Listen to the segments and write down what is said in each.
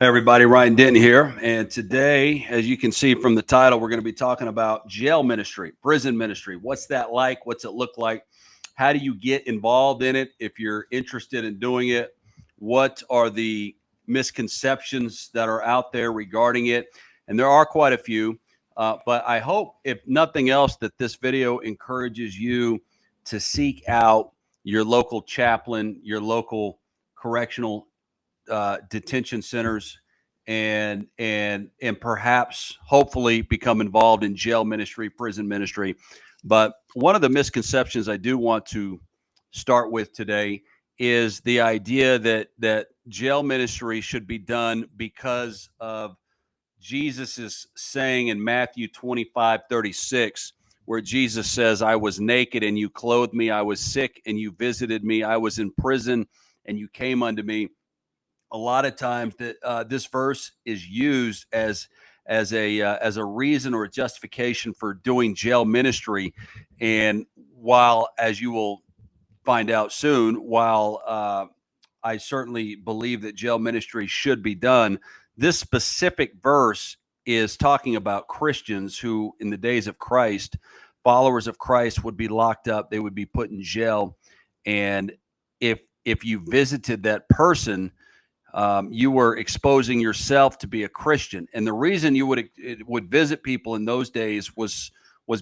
Hey everybody, Ryan Denton here. And today, as you can see from the title, we're going to be talking about jail ministry, prison ministry. What's that like? What's it look like? How do you get involved in it if you're interested in doing it? What are the misconceptions that are out there regarding it? And there are quite a few. But I hope, if nothing else, that this video encourages you to seek out your local chaplain, your local correctional detention centers, and perhaps hopefully become involved in jail ministry, prison ministry. But one of the misconceptions I do want to start with today is the idea that jail ministry should be done because of Jesus' saying in Matthew 25:36, where Jesus says, I was naked and you clothed me, I was sick and you visited me, I was in prison and you came unto me. A lot of times that this verse is used as a reason or a justification for doing jail ministry. And while, as you will find out soon, while I certainly believe that jail ministry should be done, this specific verse is talking about Christians who, in the days of Christ, followers of Christ, would be locked up. They would be put in jail, and if you visited that person, you were exposing yourself to be a Christian. And the reason you would visit people in those days was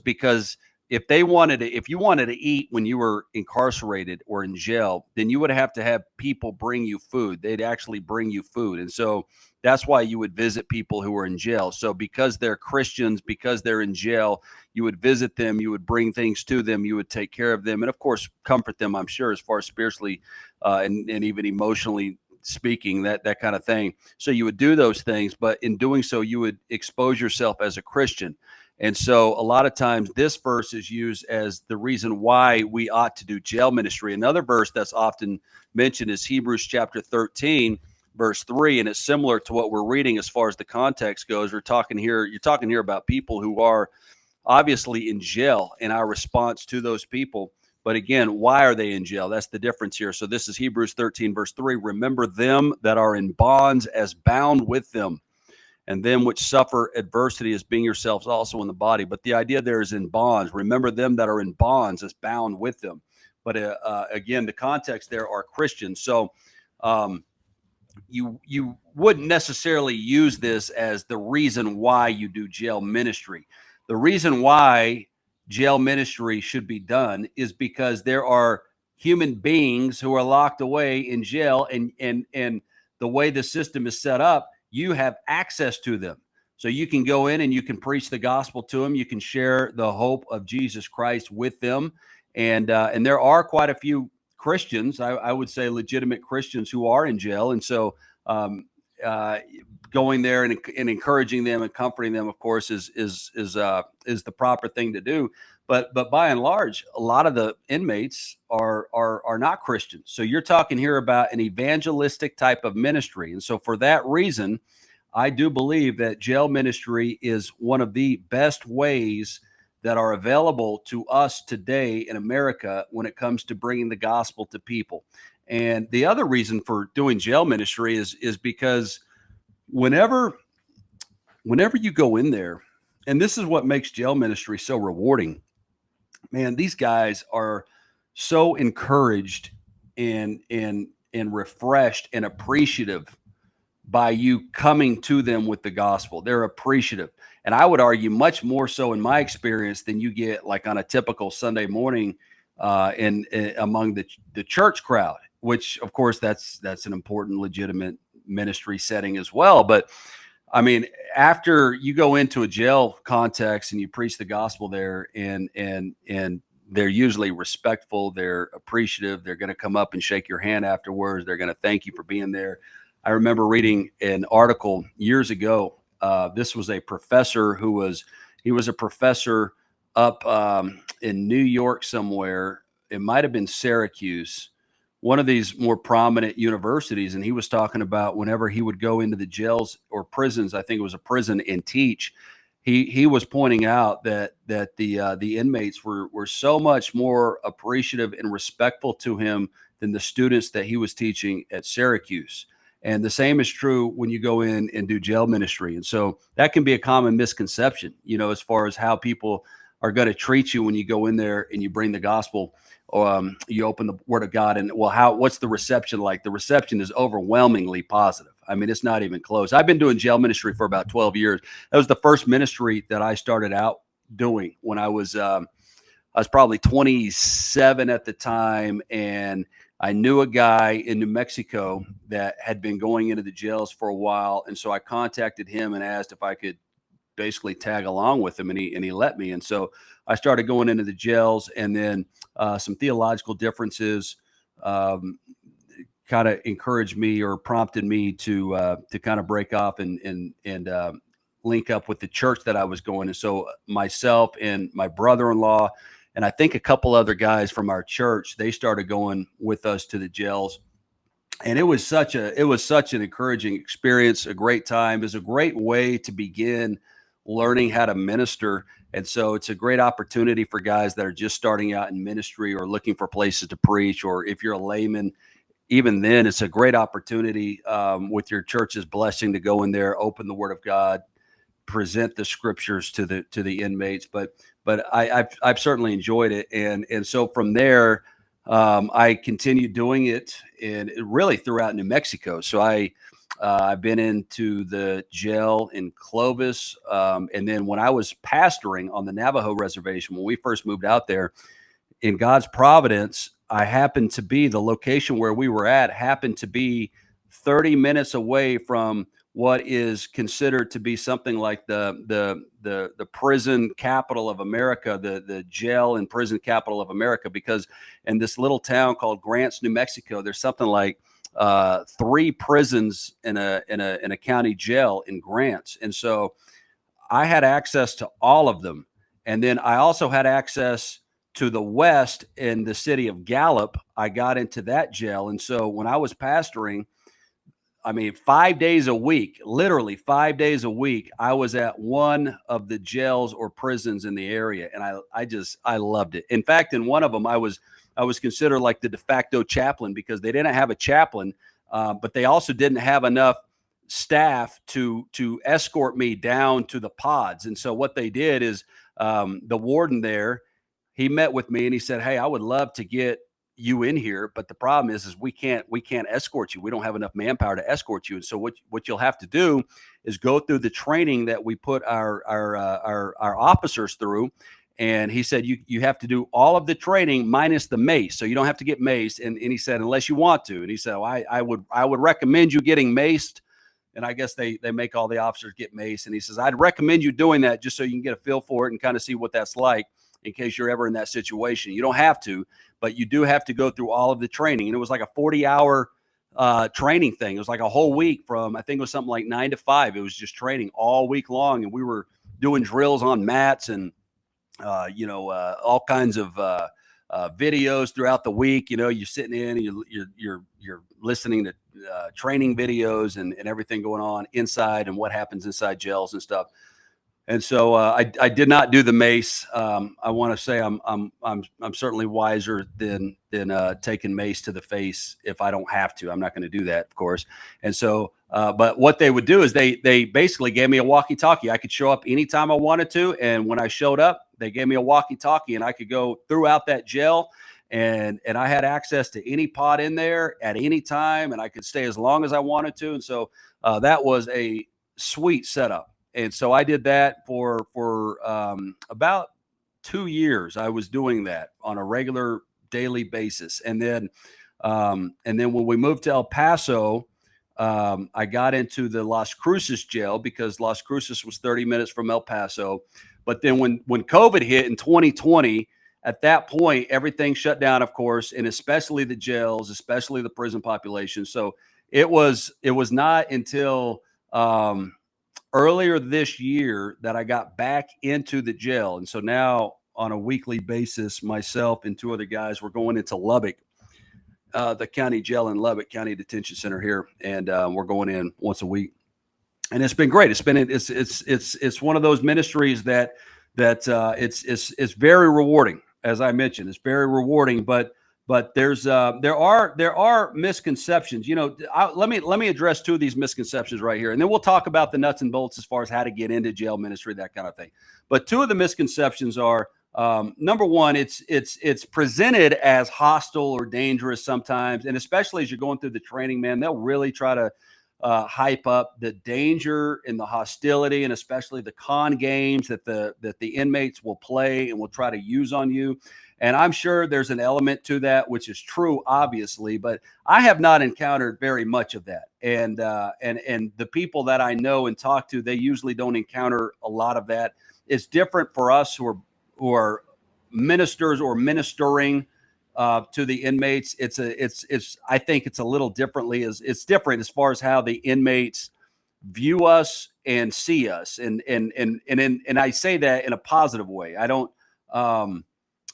because if you wanted to eat when you were incarcerated or in jail, then you would have to have people bring you food. They'd actually bring you food. And so that's why you would visit people who were in jail. So because they're Christians, because they're in jail, you would visit them, you would bring things to them, you would take care of them, and of course comfort them, I'm sure, as far as spiritually and even emotionally speaking, that kind of thing. So you would do those things, but in doing so, you would expose yourself as a Christian. And so a lot of times this verse is used as the reason why we ought to do jail ministry. Another verse that's often mentioned is Hebrews chapter 13, verse 3, and it's similar to what we're reading as far as the context goes. You're talking here about people who are obviously in jail and our response to those people. But again, why are they in jail? That's the difference here. So this is Hebrews 13, verse 3. Remember them that are in bonds as bound with them, and them which suffer adversity as being yourselves also in the body. But the idea there is in bonds. Remember them that are in bonds as bound with them. But again, the context there are Christians. So you wouldn't necessarily use this as the reason why you do jail ministry. The reason why jail ministry should be done is because there are human beings who are locked away in jail, and the way the system is set up, you have access to them. So you can go in and you can preach the gospel to them. You can share the hope of Jesus Christ with them, and there are quite a few Christians, I would say legitimate Christians, who are in jail, and so um, uh, going there and encouraging them and comforting them, of course, is the proper thing to do. But by and large, a lot of the inmates are not Christians. So you're talking here about an evangelistic type of ministry, and so for that reason, I do believe that jail ministry is one of the best ways that are available to us today in America when it comes to bringing the gospel to people. And the other reason for doing jail ministry is because whenever whenever you go in there, and this is what makes jail ministry so rewarding, man, these guys are so encouraged and refreshed and appreciative by you coming to them with the gospel. They're appreciative. And I would argue much more so in my experience than you get like on a typical Sunday morning in among the church crowd, which of course that's an important, legitimate ministry setting as well. But I mean, after you go into a jail context and you preach the gospel there, and they're usually respectful, they're appreciative, they're going to come up and shake your hand afterwards, they're going to thank you for being there. I remember reading an article years ago. This was a professor he was a professor up in New York somewhere. It might have been Syracuse, one of these more prominent universities. And he was talking about whenever he would go into the jails or prisons, I think it was a prison, and teach. He was pointing out that the inmates were so much more appreciative and respectful to him than the students that he was teaching at Syracuse. And the same is true when you go in and do jail ministry. And so that can be a common misconception, as far as how people are going to treat you when you go in there and you bring the gospel, or you open the word of God. And well, what's the reception like? The reception is overwhelmingly positive. I mean, it's not even close. I've been doing jail ministry for about 12 years. That was the first ministry that I started out doing when I was probably 27 at the time, and I knew a guy in New Mexico that had been going into the jails for a while, and so I contacted him and asked if I could basically tag along with him, and he let me. And so I started going into the jails, and then some theological differences kind of encouraged me or prompted me to kind of break off and link up with the church that I was going. And so myself and my brother-in-law, and I think a couple other guys from our church, they started going with us to the jails. And it was such an encouraging experience, a great time. It was a great way to begin learning how to minister. And so it's a great opportunity for guys that are just starting out in ministry or looking for places to preach, or if you're a layman, even then, it's a great opportunity with your church's blessing to go in there, open the Word of God, present the scriptures to the inmates. But I've certainly enjoyed it, and so from there, I continued doing it, and really throughout New Mexico. So I've been into the jail in Clovis, and then when I was pastoring on the Navajo reservation, when we first moved out there, in God's providence, I happened to be, the location where we were at happened to be 30 minutes away from what is considered to be something like the prison capital of America, the jail and prison capital of America, because in this little town called Grants, New Mexico, there's something like 3 prisons in a county jail in Grants. And so I had access to all of them. And then I also had access to the west in the city of Gallup. I got into that jail. And so when I was pastoring, I mean, 5 days a week, literally 5 days a week, I was at one of the jails or prisons in the area. And I loved it. In fact, in one of them, I was considered like the de facto chaplain, because they didn't have a chaplain, but they also didn't have enough staff to escort me down to the pods. And so what they did is, the warden there, he met with me and he said, "Hey, I would love to get you in here, but the problem is we can't escort you. We don't have enough manpower to escort you. And so what you'll have to do is go through the training that we put our officers through." And he said, you have to do all of the training minus the mace. So you don't have to get maced. And he said, unless you want to. And he said, well, I would recommend you getting maced. And I guess they make all the officers get maced. And he says, I'd recommend you doing that just so you can get a feel for it and kind of see what that's like in case you're ever in that situation. You don't have to, but you do have to go through all of the training. And it was like a 40-hour training thing. It was like a whole week from, I think it was something like 9 to 5. It was just training all week long. And we were doing drills on mats and, all kinds of videos throughout the week. You're sitting in and you're listening to training videos and everything going on inside and what happens inside jails and stuff. And so I did not do the mace. I want to say I'm certainly wiser than taking mace to the face if I don't have to. I'm not going to do that, of course. And so, but what they would do is they basically gave me a walkie-talkie. I could show up anytime I wanted to, and when I showed up, they gave me a walkie-talkie, and I could go throughout that jail, and I had access to any pod in there at any time, and I could stay as long as I wanted to. And so that was a sweet setup. And so I did that for about 2 years. I was doing that on a regular daily basis. And then when we moved to El Paso, I got into the Las Cruces jail because Las Cruces was 30 minutes from El Paso. But then when COVID hit in 2020, at that point, everything shut down, of course, and especially the jails, especially the prison population. So it was not until earlier this year that I got back into the jail. And so now on a weekly basis, myself and 2 other guys, we're going into Lubbock, the county jail in Lubbock, County Detention Center here. And we're going in once a week. And it's been great. It's one of those ministries that it's very rewarding. As I mentioned, it's very rewarding, but But there are misconceptions. Let me address two of these misconceptions right here, and then we'll talk about the nuts and bolts as far as how to get into jail ministry, that kind of thing. But two of the misconceptions are, number one, it's presented as hostile or dangerous sometimes, and especially as you're going through the training, man, they'll really try to hype up the danger and the hostility, and especially the con games that the inmates will play and will try to use on you. And I'm sure there's an element to that, which is true, obviously, but I have not encountered very much of that. And the people that I know and talk to, they usually don't encounter a lot of that. It's different for us who are ministers or ministering to the inmates. It's I think it's a little differently. It's different as far as how the inmates view us and see us, and I say that in a positive way.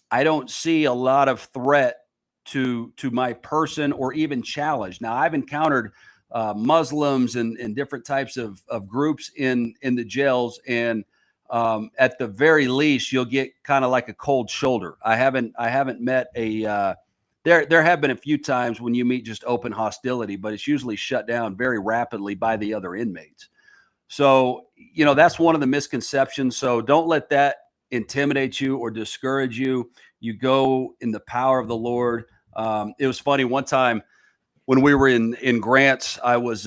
I don't see a lot of threat to my person or even challenge. Now, I've encountered Muslims and different types of groups in the jails, and at the very least, you'll get kind of like a cold shoulder. I haven't met a there have been a few times when you meet just open hostility, but it's usually shut down very rapidly by the other inmates. So, that's one of the misconceptions. So don't let that intimidate you or discourage you. You go in the power of the Lord. It was funny one time when we were in Grants. I was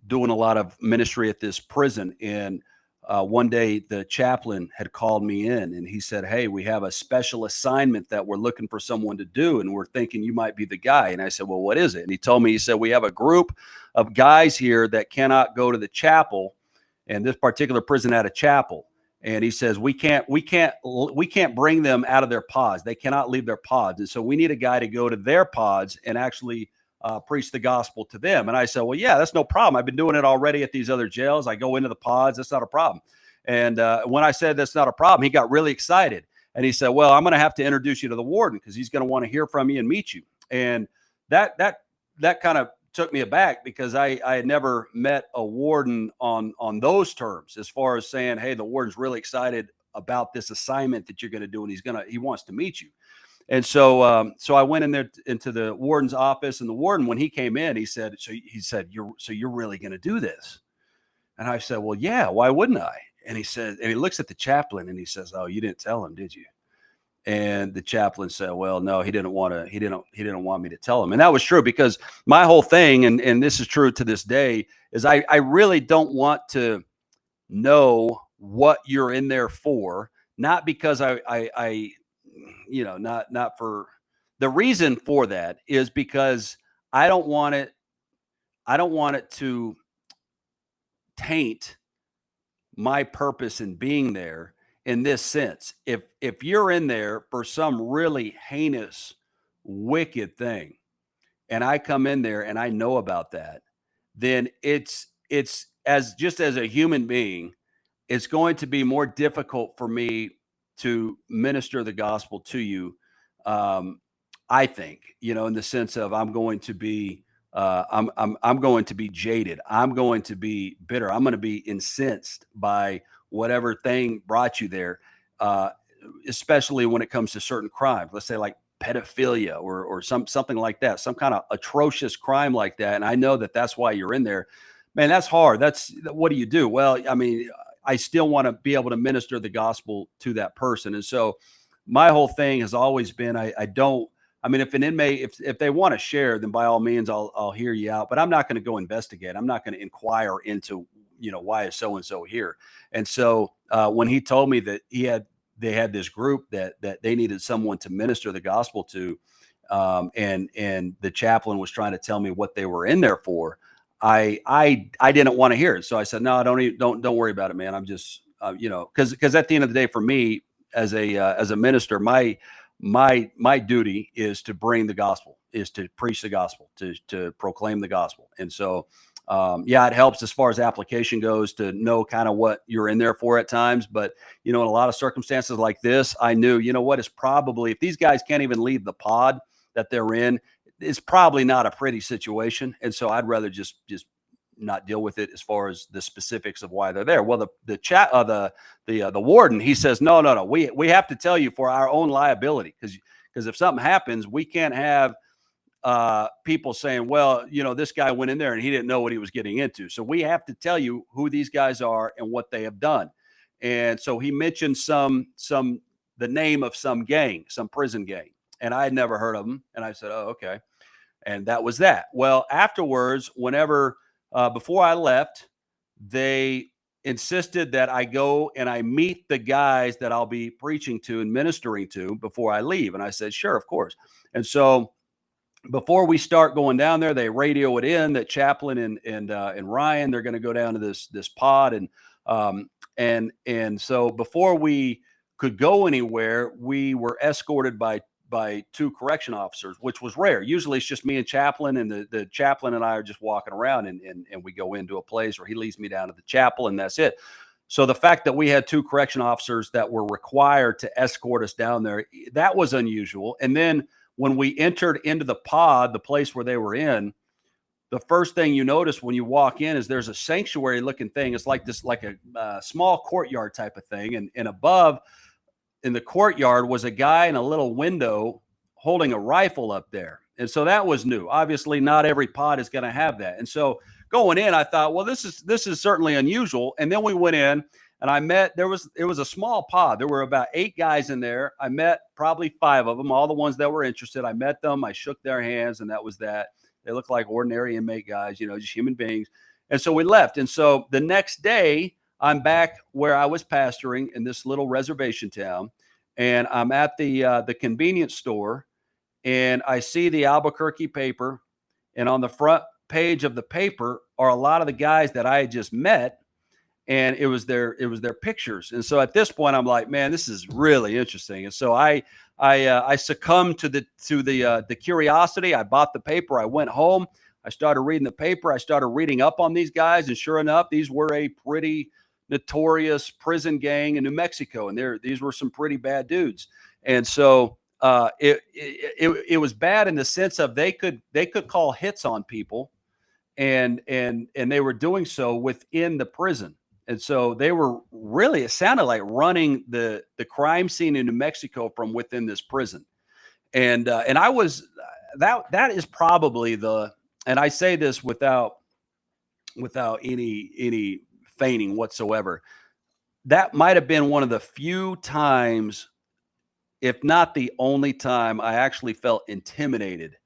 doing a lot of ministry at this prison, and one day the chaplain had called me in, and he said, "Hey, we have a special assignment that we're looking for someone to do, and we're thinking you might be the guy." And I said, "Well, what is it?" And he told me, he said, "We have a group of guys here that cannot go to the chapel, and this particular prison had a chapel." And he says, we can't bring them out of their pods. They cannot leave their pods. And so we need a guy to go to their pods and actually preach the gospel to them." And I said, "Well, yeah, that's no problem. I've been doing it already at these other jails. I go into the pods. That's not a problem." And when I said that's not a problem, he got really excited. And he said, "Well, I'm going to have to introduce you to the warden because he's going to want to hear from you and meet you." And that kind of took me aback, because I had never met a warden on those terms, as far as saying, "Hey, the warden's really excited about this assignment that you're going to do, and he wants to meet you." And so I went in there into the warden's office, and the warden, when he came in, he said, "You're really going to do this?" And I said, "Well, yeah, why wouldn't I?" And he looks at the chaplain and he says, "Oh, you didn't tell him, did you?" And the chaplain said, "Well, no, he didn't want me to tell him." And that was true, because my whole thing, and this is true to this day, is I really don't want to know what you're in there for. Not because not for the reason for that is because I don't want it to taint my purpose in being there, in this sense. If you're in there for some really heinous, wicked thing, and I come in there and I know about that, then it's as a human being, it's going to be more difficult for me to minister the gospel to you. Um, I think, in the sense of I'm going to be jaded. I'm going to be bitter. I'm going to be incensed by whatever thing brought you there, uh, especially when it comes to certain crimes. Let's say like pedophilia or something like that, some kind of atrocious crime like that. And I know that that's why you're in there. Man, that's hard. What do you do? Well, I mean, I still want to be able to minister the gospel to that person. And so my whole thing has always been, I don't, I mean, if an inmate, if they want to share, then by all means, I'll hear you out. But I'm not going to go investigate. I'm not going to inquire into, why is so and so here. And so when he told me that they had this group that they needed someone to minister the gospel to, and the chaplain was trying to tell me what they were in there for, I didn't want to hear it. So I said, "No, don't worry about it, man. I'm just because at the end of the day, for me as a minister, my duty is to bring the gospel, is to preach the gospel, to proclaim the gospel." And so yeah, it helps as far as application goes to know kind of what you're in there for at times. But in a lot of circumstances like this, I knew, what is probably, if these guys can't even leave the pod that they're in, it's probably not a pretty situation. And so I'd rather just not deal with it as far as the specifics of why they're there. Well, the warden, he says, no, we have to tell you for our own liability, because if something happens, we can't have people saying, well, this guy went in there and he didn't know what he was getting into. So we have to tell you who these guys are and what they have done. And so he mentioned the name of some gang, some prison gang, and I had never heard of them. And I said, oh, okay. And that was that. Well, afterwards, before I left, they insisted that I go and I meet the guys that I'll be preaching to and ministering to before I leave. And I said, sure, of course. And so before we start going down there, they radio it in that Chaplain and Ryan, they're going to go down to this pod, and so before we could go anywhere, we were escorted by two correction officers, which was rare. Usually it's just me and Chaplain, and the chaplain and I are just walking around, and we go into a place where he leads me down to the chapel, and that's it. So the fact that we had two correction officers that were required to escort us down there, that was unusual. And then when we entered into the pod, the place where they were in, the first thing you notice when you walk in is there's a sanctuary looking thing. It's like a small courtyard type of thing. And above in the courtyard was a guy in a little window holding a rifle up there. And so that was new. Obviously, not every pod is going to have that. And so going in, I thought, well, this is certainly unusual. And then we went in, and it was a small pod. There were about 8 guys in there. I met probably 5 of them, all the ones that were interested. I met them. I shook their hands, and that was that. They looked like ordinary inmate guys, just human beings. And so we left. And so the next day, I'm back where I was pastoring in this little reservation town, and I'm at the convenience store, and I see the Albuquerque paper, and on the front page of the paper are a lot of the guys that I had just met. And it was their pictures. And so at this point, I'm like, man, this is really interesting. And so I succumbed to the curiosity. I bought the paper. I went home. I started reading the paper. I started reading up on these guys, and sure enough, these were a pretty notorious prison gang in New Mexico, and these were some pretty bad dudes. And so it was bad in the sense of they could call hits on people, and they were doing so within the prison. And so they were really, it sounded like running the crime scene in New Mexico from within this prison. And I was, that is probably and I say this without any feigning whatsoever, that might have been one of the few times, if not the only time, I actually felt intimidated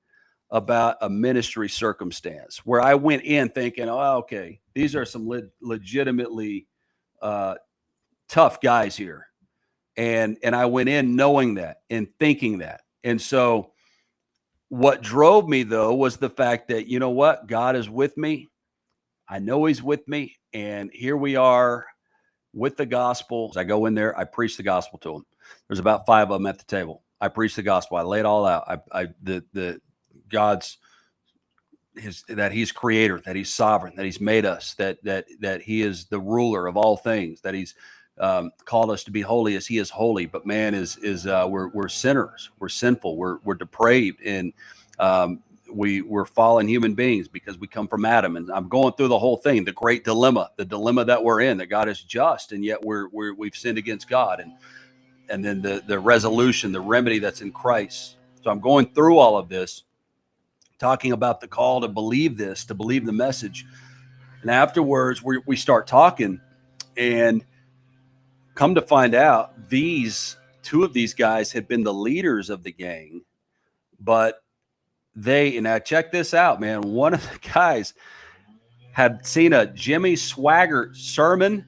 about a ministry circumstance, where I went in thinking, oh, okay, these are some legitimately tough guys here. And I went in knowing that and thinking that. And so what drove me, though, was the fact that, you know what, God is with me. I know he's with me. And here we are with the gospel. As I go in there, I preach the gospel to them. There's about 5 of them at the table. I preach the gospel. I lay it all out. God's that he's creator, that he's sovereign, that he's made us, that he is the ruler of all things, that he's called us to be holy as he is holy. But man we're sinners, we're sinful, we're depraved, and we're fallen human beings because we come from Adam. And I'm going through the whole thing, the great dilemma, that we're in, that God is just, and yet we've sinned against God, and then the resolution, the remedy that's in Christ. So I'm going through all of this, talking about the call to believe this, to believe the message. And afterwards, we start talking, and come to find out, 2 of these guys had been the leaders of the gang, but and now check this out, man. One of the guys had seen a Jimmy Swaggart sermon,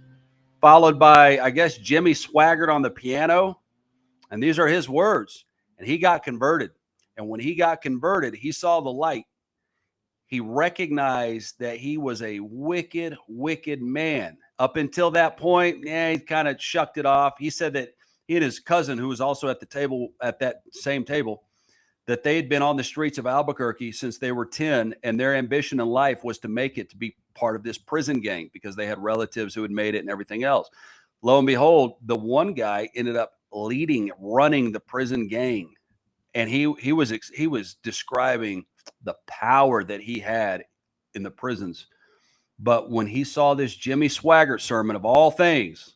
followed by, I guess, Jimmy Swaggart on the piano. And these are his words. And he got converted. And when he got converted, he saw the light. He recognized that he was a wicked, wicked man. Up until that point, he kind of shucked it off. He said that he and his cousin, who was also at the table, at that same table, that they had been on the streets of Albuquerque since they were 10, and their ambition in life was to make it, to be part of this prison gang, because they had relatives who had made it and everything else. Lo and behold, the one guy ended up running the prison gang. And he was describing the power that he had in the prisons. But when he saw this Jimmy Swaggart sermon of all things,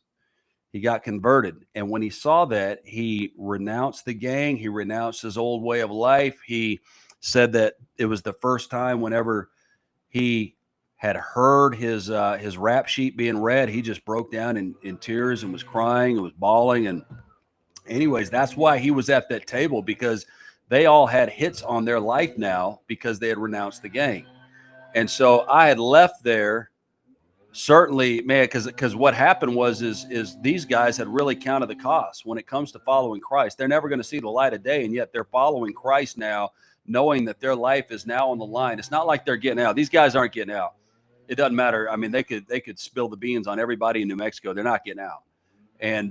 he got converted. And when he saw that, he renounced the gang. He renounced his old way of life. He said that it was the first time whenever he had heard his rap sheet being read, he just broke down in tears and was crying and was bawling. And anyways, that's why he was at that table, because they all had hits on their life now because they had renounced the gang. And so I had left there, certainly, man, because what happened was is these guys had really counted the cost when it comes to following Christ. They're never going to see the light of day, and yet they're following Christ now, knowing that their life is now on the line. It's not like they're getting out. These guys aren't getting out. It doesn't matter. I mean, they could spill the beans on everybody in New Mexico. They're not getting out. And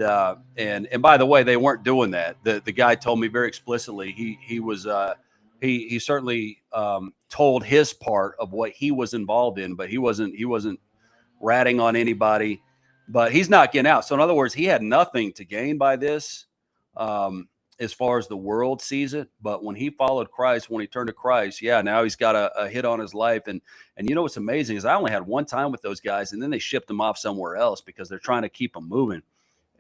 by the way, they weren't doing that. The guy told me very explicitly he certainly told his part of what he was involved in, but he wasn't ratting on anybody. But he's not getting out. So in other words, he had nothing to gain by this, as far as the world sees it. But when he followed Christ, when he turned to Christ, yeah, now he's got a hit on his life. And you know what's amazing is I only had one time with those guys, and then they shipped him off somewhere else because they're trying to keep him moving.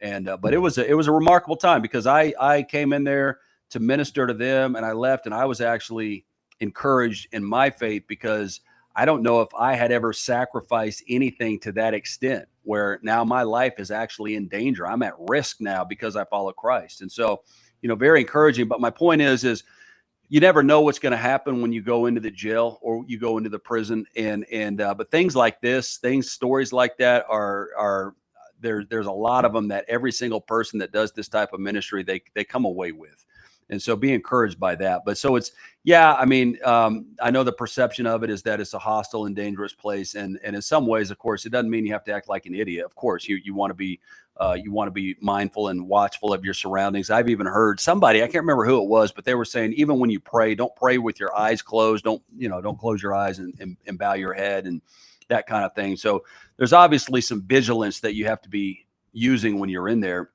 And but it was a remarkable time, because I came in there to minister to them, and I left, and I was actually encouraged in my faith, because I don't know if I had ever sacrificed anything to that extent, where now my life is actually in danger. I'm at risk now because I follow Christ. And so, very encouraging. But my point is you never know what's going to happen when you go into the jail or you go into the prison. But things like this, stories like that are there's a lot of them that every single person that does this type of ministry, they come away with. And so be encouraged by that. But so it's, yeah, I mean, I know the perception of it is that it's a hostile and dangerous place. And in some ways, of course, it doesn't mean you have to act like an idiot. Of course, you want to be mindful and watchful of your surroundings. I've even heard somebody, I can't remember who it was, but they were saying, even when you pray, don't pray with your eyes closed. Don't close your eyes and bow your head and that kind of thing. So there's obviously some vigilance that you have to be using when you're in there.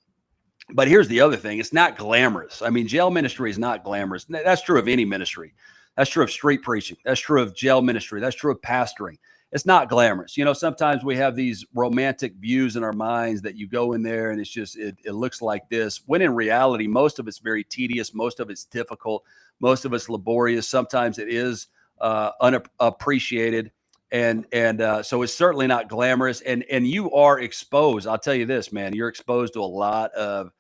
But here's the other thing. It's not glamorous. I mean, jail ministry is not glamorous. That's true of any ministry. That's true of street preaching. That's true of jail ministry. That's true of pastoring. It's not glamorous. Sometimes we have these romantic views in our minds that you go in there and it's just, it looks like this, when in reality, most of it's very tedious. Most of it's difficult. Most of it's laborious. Sometimes it is unappreciated. So it's certainly not glamorous, and you are exposed. I'll tell you this, man, you're exposed to a lot of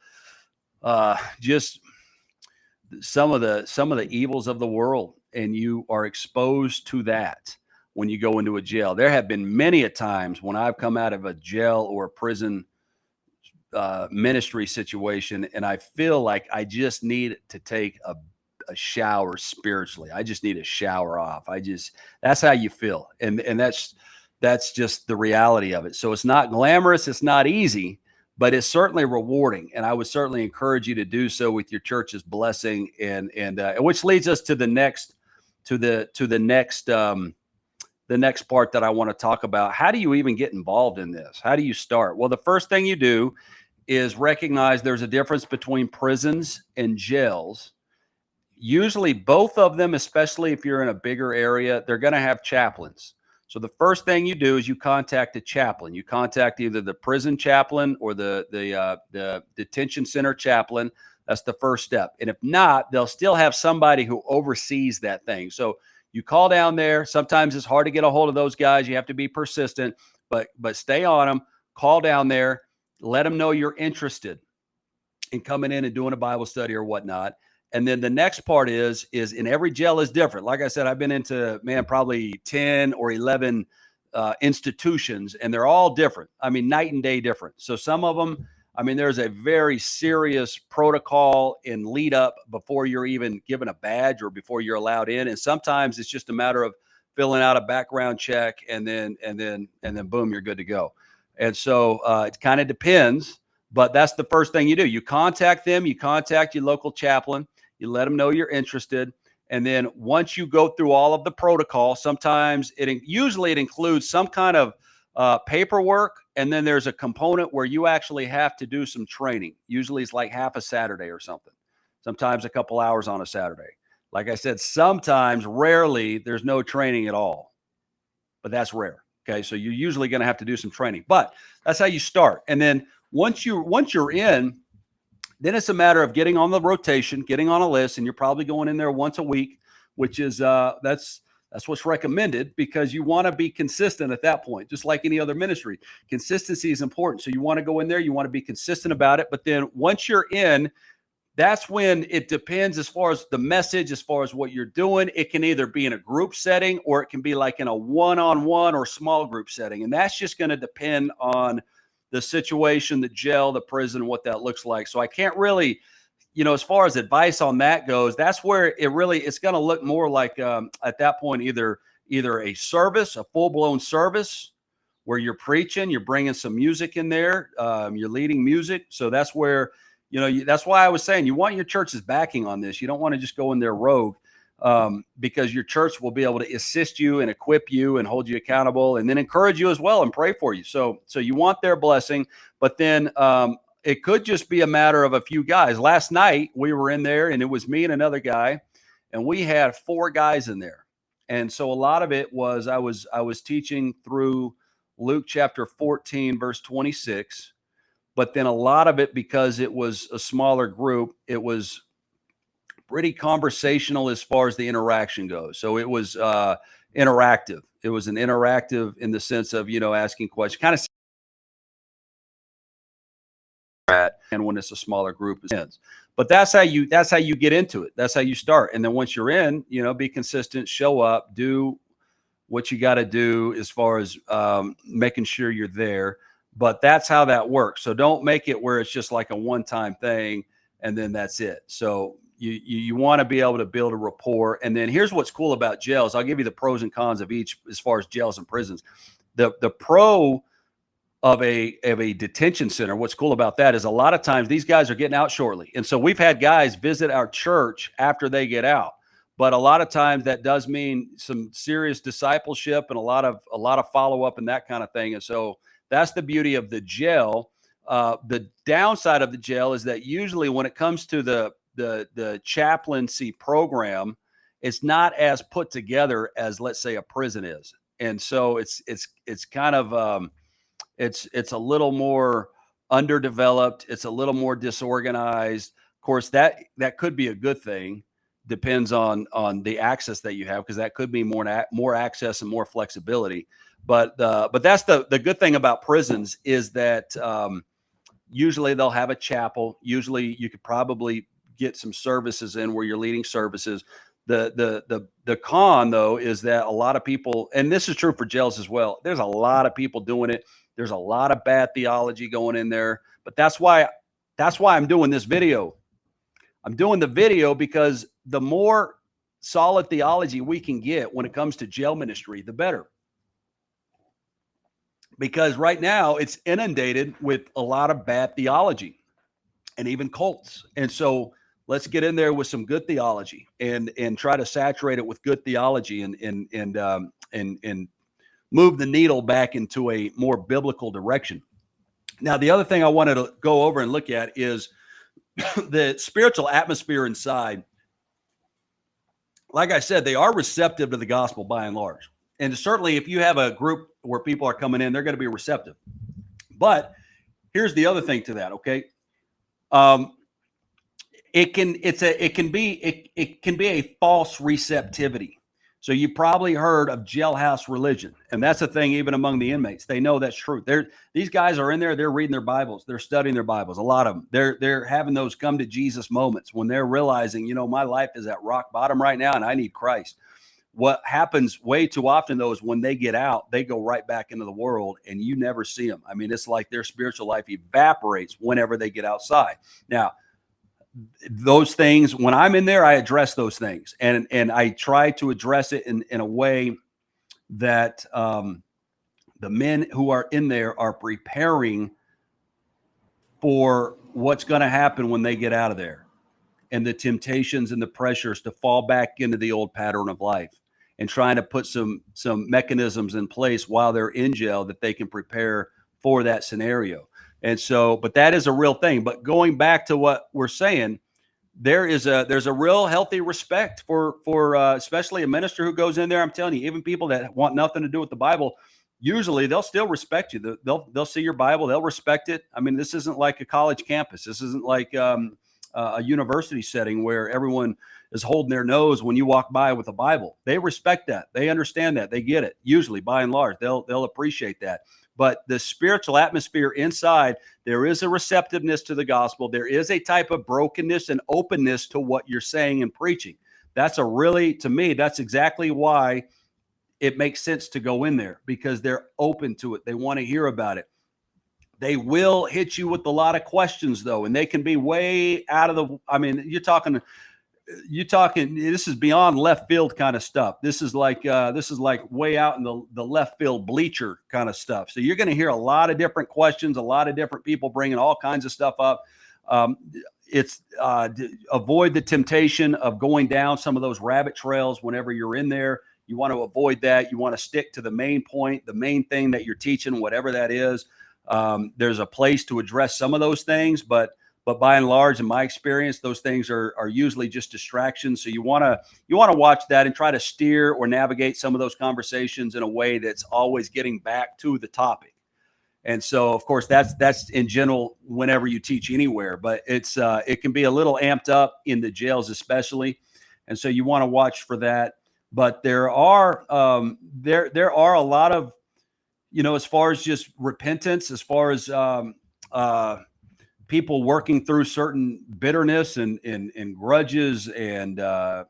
just some of the evils of the world, and you are exposed to that when you go into a jail. There have been many a times when I've come out of a jail or a prison ministry situation, and I feel like I just need to take a shower spiritually. I just need a shower off. That's how you feel. And that's just the reality of it. So it's not glamorous. It's not easy, but it's certainly rewarding. And I would certainly encourage you to do so with your church's blessing. And which leads us to the next part that I want to talk about. How do you even get involved in this? How do you start? Well, the first thing you do is recognize there's a difference between prisons and jails. Usually both of them, especially if you're in a bigger area, they're going to have chaplains. So the first thing you do is you contact a chaplain. You contact either the prison chaplain or the detention center chaplain. That's the first step. And if not, they'll still have somebody who oversees that thing. So you call down there. Sometimes it's hard to get a hold of those guys. You have to be persistent, but stay on them. Call down there. Let them know you're interested in coming in and doing a Bible study or whatnot. And then the next part is in every jail is different. Like I said, I've been into, probably 10 or 11 institutions, and they're all different. I mean, night and day different. So some of them, there's a very serious protocol in lead up before you're even given a badge or before you're allowed in. And sometimes it's just a matter of filling out a background check and then boom, you're good to go. And so it kind of depends, but that's the first thing you do. You contact them, you contact your local chaplain. You let them know you're interested. And then once you go through all of the protocol, sometimes usually it includes some kind of paperwork. And then there's a component where you actually have to do some training. Usually it's like half a Saturday or something. Sometimes a couple hours on a Saturday. Like I said, sometimes, rarely, there's no training at all. But that's rare. Okay, so you're usually going to have to do some training, but that's how you start. And then once you're in, then it's a matter of getting on the rotation, getting on a list, and you're probably going in there once a week, which is that's what's recommended, because you want to be consistent at that point, just like any other ministry. Consistency is important. So you want to go in there, you want to be consistent about it. But then once you're in, that's when it depends as far as the message, as far as what you're doing. It can either be in a group setting or it can be like in a one-on-one or small group setting. And that's just going to depend on the situation, the jail, the prison, what that looks like. So I can't really, as far as advice on that goes, that's where it's going to look more like at that point, either a service, a full-blown service where you're preaching, you're bringing some music in there, you're leading music. So that's where, that's why I was saying you want your church's backing on this. You don't want to just go in there rogue, because your church will be able to assist you and equip you and hold you accountable, and then encourage you as well and pray for you. So you want their blessing, but then it could just be a matter of a few guys. Last night we were in there, and it was me and another guy, and we had 4 guys in there. And so a lot of it was I was teaching through Luke chapter 14, verse 26. But then a lot of it, because it was a smaller group, it was pretty conversational as far as the interaction goes. So it was interactive. It was an interactive in the sense of, asking questions, kind of, and when it's a smaller group, but that's how you get into it. That's how you start. And then once you're in, be consistent, show up, do what you got to do as far as making sure you're there. But that's how that works. So don't make it where it's just like a one-time thing and then that's it. So you want to be able to build a rapport. And then here's what's cool about jails. I'll give you the pros and cons of each as far as jails and prisons. The pro of a detention center, what's cool about that is a lot of times these guys are getting out shortly. And so we've had guys visit our church after they get out. But a lot of times that does mean some serious discipleship and a lot of follow-up and that kind of thing. And so that's the beauty of the jail. The downside of the jail is that usually when it comes to the chaplaincy program, it's not as put together as, let's say, a prison is. And so it's kind of it's a little more underdeveloped. It's a little more disorganized. Of course, that could be a good thing. Depends on the access that you have, because that could be more access and more flexibility. But that's the good thing about prisons is that usually they'll have a chapel. Usually you could probably get some services in where you're leading services. The con, though, is that a lot of people, and this is true for jails as well, there's a lot of people doing it. There's a lot of bad theology going in there. But that's why I'm doing this video. I'm doing the video because the more solid theology we can get when it comes to jail ministry, the better. Because right now it's inundated with a lot of bad theology and even cults. And so let's get in there with some good theology and try to saturate it with good theology and move the needle back into a more biblical direction. Now, the other thing I wanted to go over and look at is the spiritual atmosphere inside. Like I said, they are receptive to the gospel by and large. And certainly if you have a group where people are coming in, they're going to be receptive. But here's the other thing to that, okay? It can be a false receptivity. So you probably heard of jailhouse religion, and that's a thing even among the inmates. They know that's true. These guys are in there, they're reading their Bibles, they're studying their Bibles. A lot of them, they're having those come to Jesus moments when they're realizing, my life is at rock bottom right now and I need Christ. What happens way too often, though, is when they get out, they go right back into the world and you never see them. I mean, it's like their spiritual life evaporates whenever they get outside. Now, those things, when I'm in there, I address those things, and I try to address it in a way that the men who are in there are preparing for what's going to happen when they get out of there, and the temptations and the pressures to fall back into the old pattern of life, and trying to put some mechanisms in place while they're in jail that they can prepare for that scenario. And so, but that is a real thing. But going back to what we're saying, there's a real healthy respect for especially a minister who goes in there. I'm telling you, even people that want nothing to do with the Bible, usually they'll still respect you. They'll see your Bible, they'll respect it. I mean, this isn't like a college campus. This isn't like a university setting where everyone is holding their nose when you walk by with a Bible. They respect that. They understand that. They get it. Usually, by and large, they'll appreciate that. But the spiritual atmosphere inside, there is a receptiveness to the gospel. There is a type of brokenness and openness to what you're saying and preaching. That's to me, that's exactly why it makes sense to go in there, because they're open to it. They want to hear about it. They will hit you with a lot of questions, though, and they can be way out of the, I mean, you're talking, this is beyond left field kind of stuff. This is like way out in the left field bleacher kind of stuff. So you're going to hear a lot of different questions, a lot of different people bringing all kinds of stuff up. Avoid the temptation of going down some of those rabbit trails whenever you're in there. You want to avoid that. You want to stick to the main point, the main thing that you're teaching, whatever that is. There's a place to address some of those things, but by and large, in my experience, those things are usually just distractions. So you want to watch that and try to steer or navigate some of those conversations in a way that's always getting back to the topic. And so, of course, that's in general whenever you teach anywhere, but it can be a little amped up in the jails especially. And so you want to watch for that. But there are a lot of, as far as just repentance, as far as people working through certain bitterness and grudges and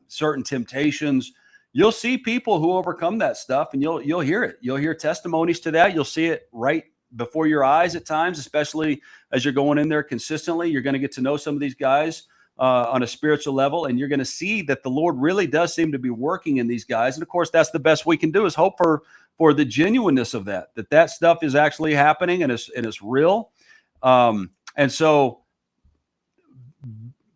certain temptations, you'll see people who overcome that stuff, and you'll hear it. You'll hear testimonies to that. You'll see it right before your eyes at times, especially as you're going in there consistently. You're going to get to know some of these guys on a spiritual level, and you're going to see that the Lord really does seem to be working in these guys. And of course, that's the best we can do, is hope for the genuineness of that stuff is actually happening and it's real. And so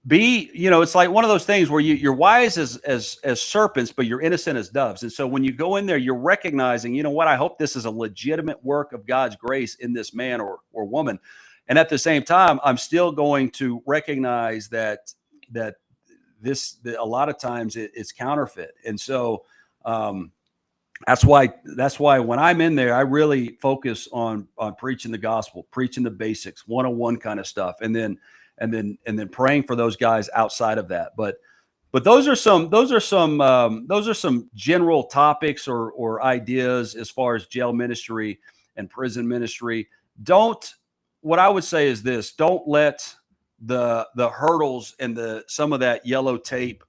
it's like one of those things where you're wise as serpents, but you're innocent as doves. And so when you go in there, you're recognizing, I hope this is a legitimate work of God's grace in this man or woman. And at the same time, I'm still going to recognize that a lot of times it's counterfeit. And so that's why when I'm in there, I really focus on preaching the gospel, preaching the basics, 101 kind of stuff, and then praying for those guys outside of that. But those are some general topics or ideas as far as jail ministry and prison ministry. What I would say is this: don't let the hurdles and some of that yellow tape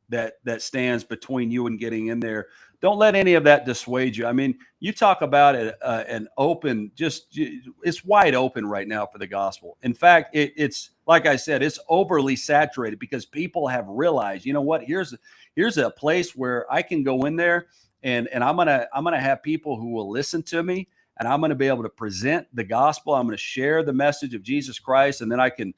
that stands between you and getting in there, don't let any of that dissuade you. I mean, you talk about an open, it's wide open right now for the gospel. In fact, it's like I said, it's overly saturated because people have realized, here's a place where I can go in there and I'm gonna have people who will listen to me. And I'm going to be able to present the gospel. I'm going to share the message of Jesus Christ. And then I can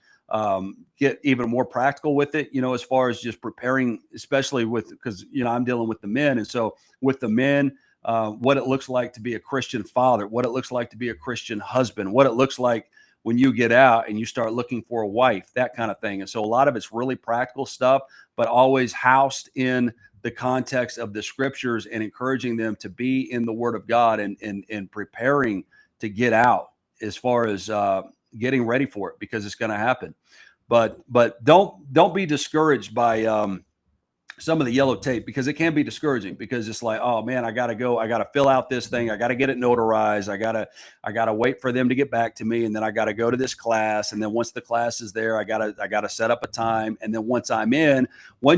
get even more practical with it, as far as just preparing, especially because I'm dealing with the men. And so with the men, what it looks like to be a Christian father, what it looks like to be a Christian husband, what it looks like when you get out and you start looking for a wife, that kind of thing. And so a lot of it's really practical stuff, but always housed in the context of the scriptures and encouraging them to be in the Word of God and preparing to get out as far as getting ready for it, because it's going to happen. But don't be discouraged by some of the yellow tape, because it can be discouraging, because it's like, oh man, I got to fill out this thing. I got to get it notarized. I got to wait for them to get back to me. And then I got to go to this class. And then once the class is there, I got to set up a time. And then once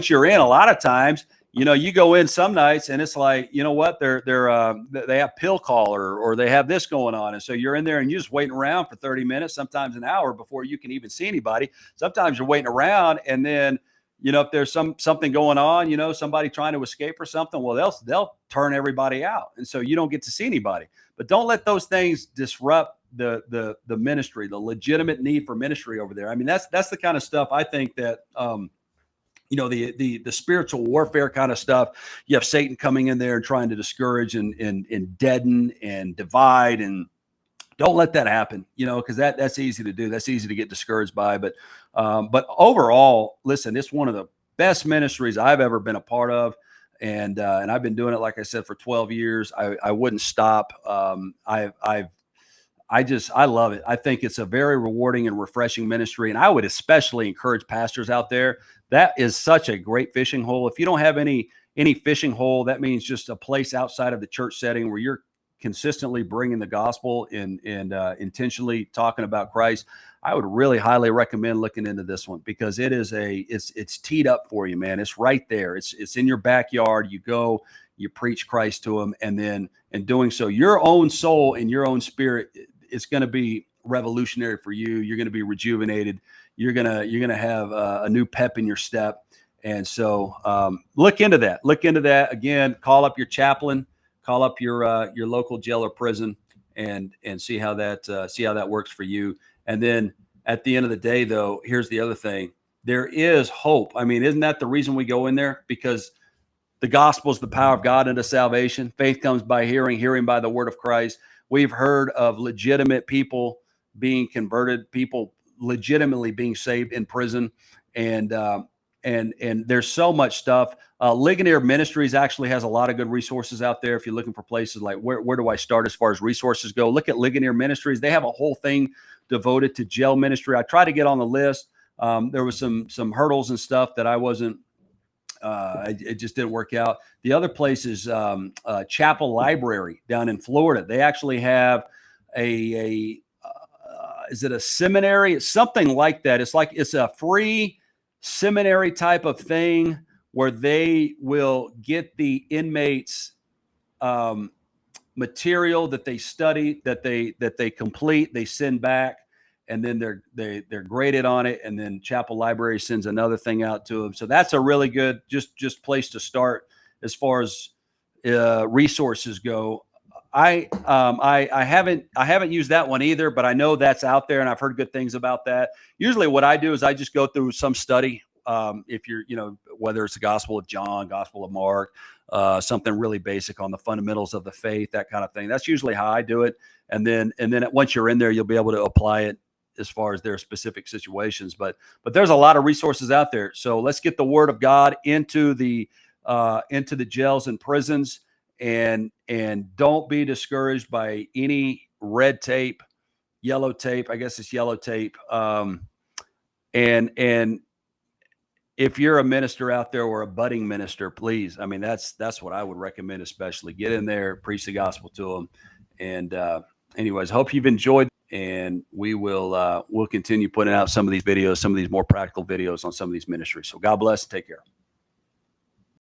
you're in, a lot of times, you go in some nights and it's like, what, they have pill call or they have this going on. And so you're in there and you're just waiting around for 30 minutes, sometimes an hour before you can even see anybody. Sometimes you're waiting around, and then, if there's something going on, somebody trying to escape or something, well, they'll turn everybody out. And so you don't get to see anybody. But don't let those things disrupt the ministry, the legitimate need for ministry over there. I mean, that's the kind of stuff I think that, the spiritual warfare kind of stuff. You have Satan coming in there and trying to discourage and deaden and divide, and don't let that happen, because that's easy to do. That's easy to get discouraged by. But overall, listen, it's one of the best ministries I've ever been a part of. and I've been doing it, like I said, for 12 years. I wouldn't stop. I love it. I think it's a very rewarding and refreshing ministry. And I would especially encourage pastors out there. That is such a great fishing hole. If you don't have any fishing hole, that means just a place outside of the church setting where you're consistently bringing the gospel and intentionally talking about Christ. I would really highly recommend looking into this one, because it's teed up for you, man. It's right there. It's in your backyard. You go, you preach Christ to them, and then in doing so, your own soul and your own spirit, it's going to be revolutionary for you. You're going to be rejuvenated. You're gonna have a new pep in your step. And so look into that. Look into that. Again, call up your chaplain, call up your local jail or prison, and see how that works for you. And then at the end of the day, though, here's the other thing: there is hope. I mean, isn't that the reason we go in there? Because the gospel is the power of God unto salvation. Faith comes by hearing, hearing by the word of Christ. We've heard of legitimate people being converted, people legitimately being saved in prison, and there's so much stuff. Ligonier Ministries actually has a lot of good resources out there. If you're looking for places like where do I start as far as resources go, look at Ligonier Ministries. They have a whole thing devoted to jail ministry. I tried to get on the list. There was some hurdles and stuff that I wasn't. It just didn't work out. The other place is Chapel Library down in Florida. They actually have is it a seminary? It's something like that. It's a free seminary type of thing where they will get the inmates material that they study, that they complete, they send back, and then they're graded on it, and then Chapel Library sends another thing out to them. So that's a really good just place to start as far as resources go. I haven't used that one either, but I know that's out there, and I've heard good things about that. Usually, what I do is I just go through some study. If you're, whether it's the Gospel of John, Gospel of Mark, something really basic on the fundamentals of the faith, that kind of thing. That's usually how I do it. And then once you're in there, you'll be able to apply it as far as their specific situations. But there's a lot of resources out there. So let's get the word of God into the jails and prisons, and don't be discouraged by any red tape, yellow tape. I guess it's yellow tape. And if you're a minister out there or a budding minister, please, I mean, that's what I would recommend, especially get in there, preach the gospel to them. And anyways, hope you've enjoyed, and we'll continue putting out some of these videos, some of these more practical videos on some of these ministries. So God bless. Take care.